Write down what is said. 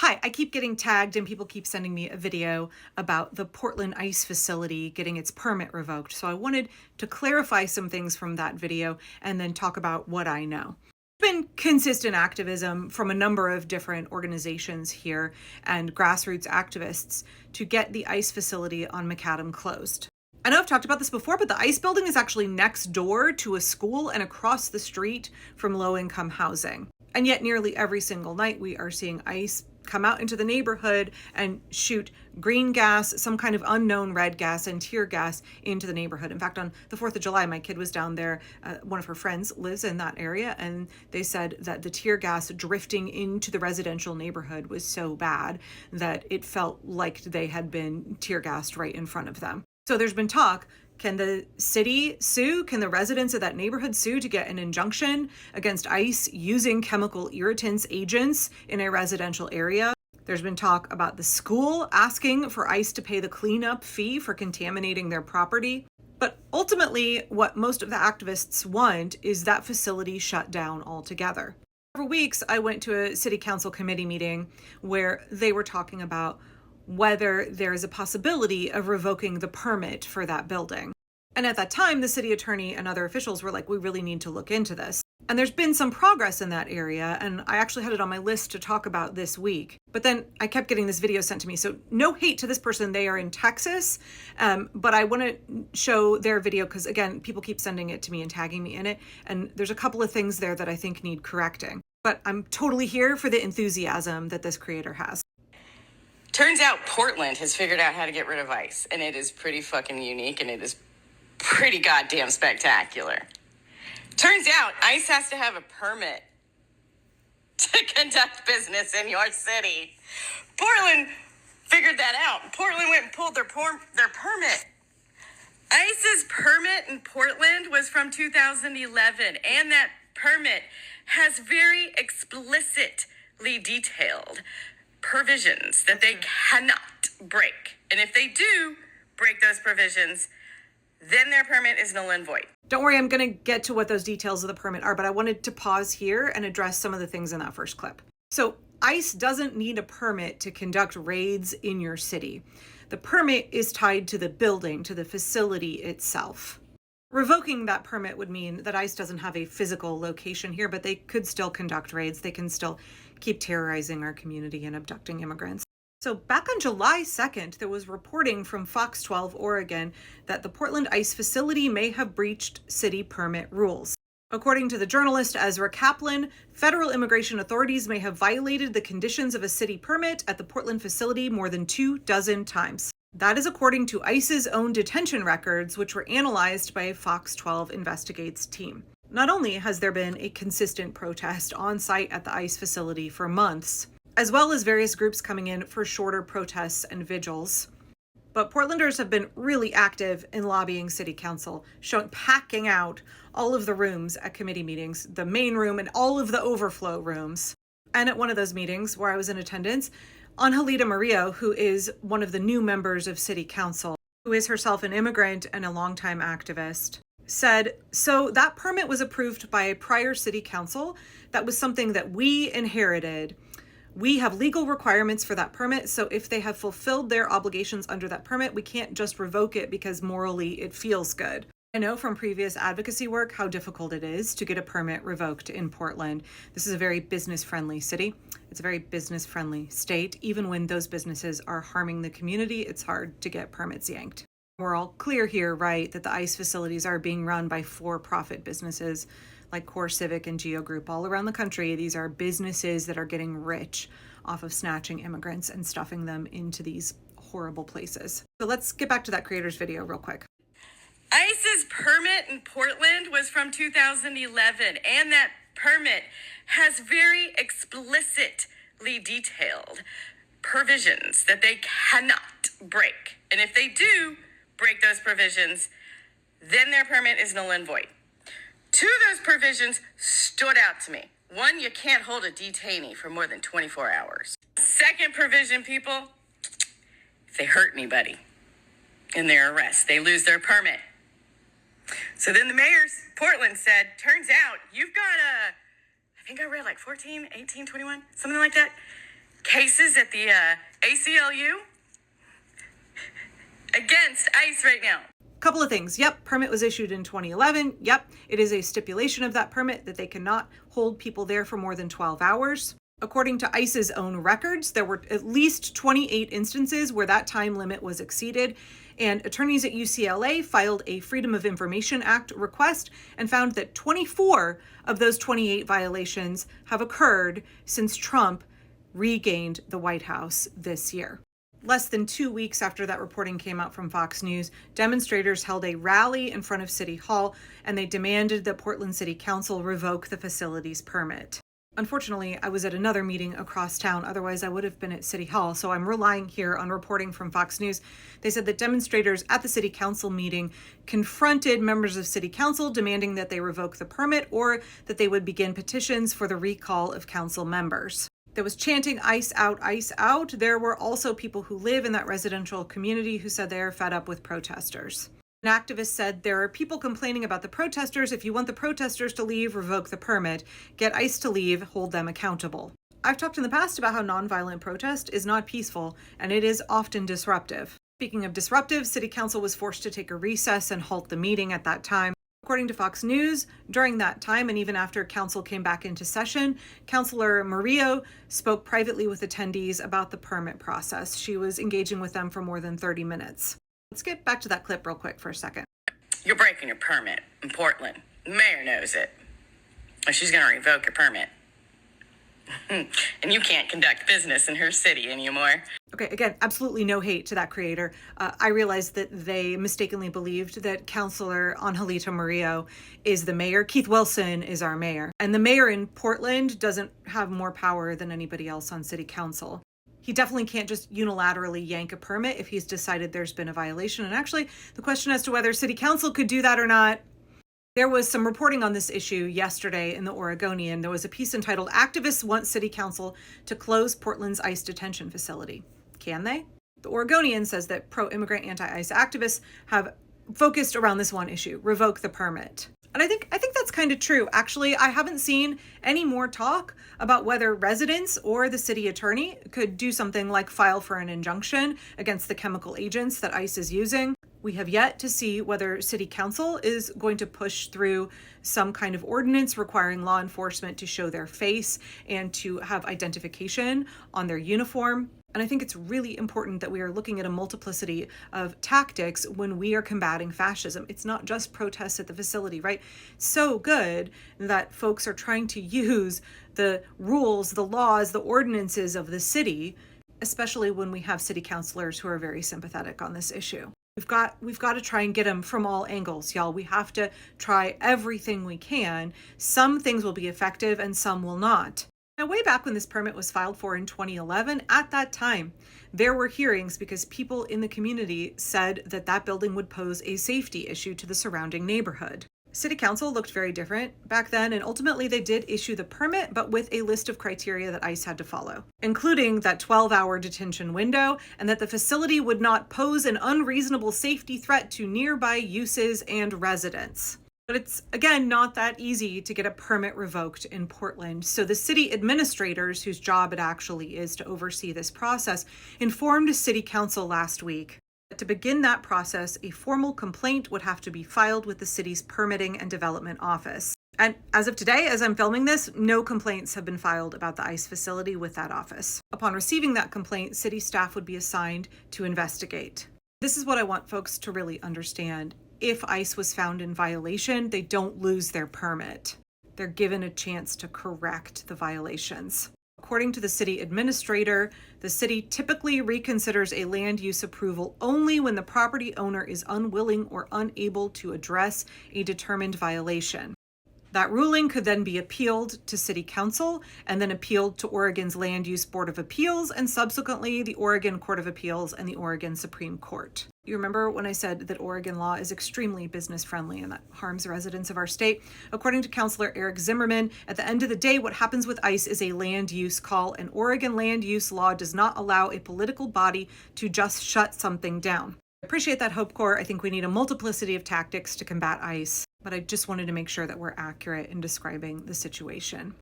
Hi, I keep getting tagged and people keep sending me a video about the Portland Ice facility getting its permit revoked. So I wanted to clarify some things from that video and then talk about what I know. There's been consistent activism from a number of different organizations here and grassroots activists to get the ice facility on Macadam closed. I know I've talked about this before, but the ice building is actually next door to a school and across the street from low-income housing. And yet nearly every single night we are seeing ICE come out into the neighborhood and shoot green gas, some kind of unknown red gas, and tear gas into the neighborhood. In fact, on the 4th of July, my kid was down there. One of her friends lives in that area, and they said that the tear gas drifting into the residential neighborhood was so bad that it felt like they had been tear gassed right in front of them. So there's been talk. Can the city sue? Can the residents of that neighborhood sue to get an injunction against ICE using chemical irritants agents in a residential area? There's been talk about the school asking for ICE to pay the cleanup fee for contaminating their property. But ultimately, what most of the activists want is that facility shut down altogether. For weeks, I went to a city council committee meeting where they were talking about whether there is a possibility of revoking the permit for that building. And at that time, the city attorney and other officials were like, we really need to look into this. And there's been some progress in that area, and I actually had it on my list to talk about this week. But then I kept getting this video sent to me. So no hate to this person, they are in Texas, but I want to show their video because, again, people keep sending it to me and tagging me in it. And there's a couple of things there that I think need correcting. But I'm totally here for the enthusiasm that this creator has. Turns out Portland has figured out how to get rid of ICE, and it is pretty fucking unique, and it is pretty goddamn spectacular. Turns out ICE has to have a permit to conduct business in your city. Portland figured that out. Portland went and pulled their permit. ICE's permit in Portland was from 2011, and that permit has very explicitly detailed provisions that they cannot break. And if they do break those provisions, then their permit is null and void. Don't worry, I'm going to get to what those details of the permit are, but I wanted to pause here and address some of the things in that first clip. So ICE doesn't need a permit to conduct raids in your city. The permit is tied to the building, to the facility itself. Revoking that permit would mean that ICE doesn't have a physical location here, but they could still conduct raids. They can still keep terrorizing our community and abducting immigrants. So back on July 2nd, there was reporting from Fox 12 Oregon that the Portland ICE facility may have breached city permit rules. According to the journalist Ezra Kaplan, federal immigration authorities may have violated the conditions of a city permit at the Portland facility more than 24 times. That is according to ICE's own detention records, which were analyzed by a Fox 12 Investigates team. Not only has there been a consistent protest on site at the ICE facility for months, as well as various groups coming in for shorter protests and vigils, but Portlanders have been really active in lobbying city council, packing out all of the rooms at committee meetings, the main room and all of the overflow rooms. And at one of those meetings where I was in attendance, Angelita Murillo, who is one of the new members of city council, who is herself an immigrant and a longtime activist, said, so that permit was approved by a prior city council. That was something that we inherited. We have legal requirements for that permit, so if they have fulfilled their obligations under that permit, we can't just revoke it because morally it feels good. I know from previous advocacy work how difficult it is to get a permit revoked in Portland. This is a very business-friendly city. It's a very business-friendly state. Even when those businesses are harming the community, it's hard to get permits yanked. We're all clear here, right, that the ICE facilities are being run by for-profit businesses like Core Civic and Geo Group all around the country. These are businesses that are getting rich off of snatching immigrants and stuffing them into these horrible places. So let's get back to that creator's video real quick. ICE's permit in Portland was from 2011, and that permit has very explicitly detailed provisions that they cannot break. And if they do break those provisions, then their permit is null and void. Two of those provisions stood out to me. One, you can't hold a detainee for more than 24 hours. Second provision, people, if they hurt anybody in their arrest, they lose their permit. So then the mayor's Portland said, turns out you've got I think I read like 14, 18, 21, something like that. cases at the ACLU against ICE right now. Couple of things. Yep, permit was issued in 2011. Yep, it is a stipulation of that permit that they cannot hold people there for more than 12 hours. According to ICE's own records, there were at least 28 instances where that time limit was exceeded, and attorneys at UCLA filed a Freedom of Information Act request and found that 24 of those 28 violations have occurred since Trump regained the White House this year. Less than 2 weeks after that reporting came out from Fox News, demonstrators held a rally in front of City Hall, and they demanded that Portland City Council revoke the facility's permit. Unfortunately, I was at another meeting across town, otherwise I would have been at City Hall, so I'm relying here on reporting from Fox News. They said that demonstrators at the City Council meeting confronted members of City Council demanding that they revoke the permit or that they would begin petitions for the recall of council members. There was chanting "ICE out, ICE out." There were also people who live in that residential community who said they are fed up with protesters. An activist said, "There are people complaining about the protesters. If you want the protesters to leave, revoke the permit. Get ICE to leave, hold them accountable." I've talked in the past about how nonviolent protest is not peaceful, and it is often disruptive. Speaking of disruptive, City Council was forced to take a recess and halt the meeting at that time. According to Fox News, during that time, and even after council came back into session, Councilor Murillo spoke privately with attendees about the permit process. She was engaging with them for more than 30 minutes. Let's get back to that clip real quick for a second. You're breaking your permit in Portland. The mayor knows it. And she's going to revoke your permit. And you can't conduct business in her city anymore. Okay, again, absolutely no hate to that creator. I realized that they mistakenly believed that Councilor Angelito Murillo is the mayor. Keith Wilson is our mayor. And the mayor in Portland doesn't have more power than anybody else on city council. He definitely can't just unilaterally yank a permit if he's decided there's been a violation. And actually, the question as to whether city council could do that or not, there was some reporting on this issue yesterday in the Oregonian. There was a piece entitled "Activists Want City Council to Close Portland's ICE Detention Facility." Can they? The Oregonian says that pro-immigrant anti-ICE activists have focused around this one issue: revoke the permit. And I think that's kind of true. Actually, I haven't seen any more talk about whether residents or the city attorney could do something like file for an injunction against the chemical agents that ICE is using. We have yet to see whether city council is going to push through some kind of ordinance requiring law enforcement to show their face and to have identification on their uniform. And I think it's really important that we are looking at a multiplicity of tactics when we are combating fascism. It's not just protests at the facility, right? So good that folks are trying to use the rules, the laws, the ordinances of the city, especially when we have city councilors who are very sympathetic on this issue. We've got to try and get them from all angles, y'all. We have to try everything we can. Some things will be effective and some will not. Now, way back when this permit was filed for in 2011, at that time, there were hearings because people in the community said that that building would pose a safety issue to the surrounding neighborhood. City Council looked very different back then, and ultimately they did issue the permit, but with a list of criteria that ICE had to follow, including that 12-hour detention window and that the facility would not pose an unreasonable safety threat to nearby uses and residents. But it's, again, not that easy to get a permit revoked in Portland. So the city administrators, whose job it actually is to oversee this process, informed City Council last week that to begin that process, a formal complaint would have to be filed with the city's Permitting and Development Office. And as of today, as I'm filming this, no complaints have been filed about the ICE facility with that office. Upon receiving that complaint, city staff would be assigned to investigate. This is what I want folks to really understand. If ICE was found in violation, they don't lose their permit. They're given a chance to correct the violations. According to the city administrator, the city typically reconsiders a land use approval only when the property owner is unwilling or unable to address a determined violation. That ruling could then be appealed to City Council and then appealed to Oregon's Land Use Board of Appeals and subsequently the Oregon Court of Appeals and the Oregon Supreme Court. You remember when I said that Oregon law is extremely business friendly and that harms residents of our state? According to Councilor Eric Zimmerman, at the end of the day, what happens with ICE is a land use call, and Oregon land use law does not allow a political body to just shut something down. I appreciate that, Hope Corps. I think we need a multiplicity of tactics to combat ICE, but I just wanted to make sure that we're accurate in describing the situation.